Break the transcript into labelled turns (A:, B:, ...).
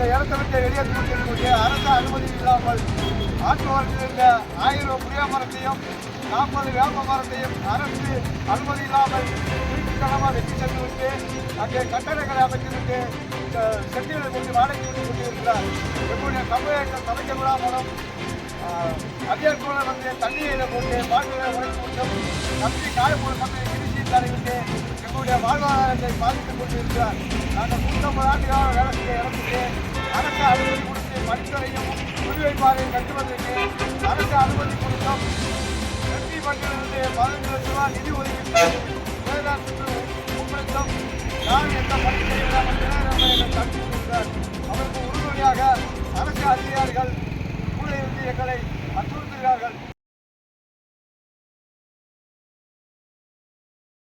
A: இந்த இடத்தை விட்டு வெளியேற்றி கொண்டிருக்கக்கூடிய அரசு அனுமதி இல்லாமல் ஆற்றுவரத்தில் இருந்த 1000 புளிய மரத்தையும் 40 வேப்ப மரத்தையும் அரசு அனுமதி இல்லாமல் திருட்டுத்தனமாக வெட்டி சென்றுவிட்டு அங்கே கட்டடங்களை அமைத்துவிட்டு செட்டிகளை கொண்டு வாடகை விட்டு கொண்டிருக்கிறார். எங்களுடைய தமிழகத்தில் சமைக்க விடாமலும் அதே போல தண்ணீரை போட்டு பாட்டிலை உடைத்து விட்டும் தண்ணி காயப்போட சமையல் கிழிச்சி தரைவிட்டு எங்களுடைய வாழ்வாதாரத்தை பாதித்துக் கொண்டிருக்கிறார். நாங்கள் 150 ஆண்டுகளாக வேலை செய்ய இடத்துக்கு அரசு அனுமதி கொடுத்து படித்துறையும் குடிவைப்பாறை கட்டுவதற்கு அரசு அனுமதி கொடுத்தோம். வெற்றி பட்டியலிருந்து 15 லட்சம் ரூபாய் நிதி ஒதுக்கீட்டு வேதாந்தத்துக்கு ஒப்படைத்தோம். நான் எந்த பணி செய்வதாக நம்ம என்னை தடுத்திருக்கிறார். அவருக்கு உறுதுணையாக அரசு அதிகாரிகள் கூட இருந்து எங்களை அச்சுறுத்துகிறார்கள்.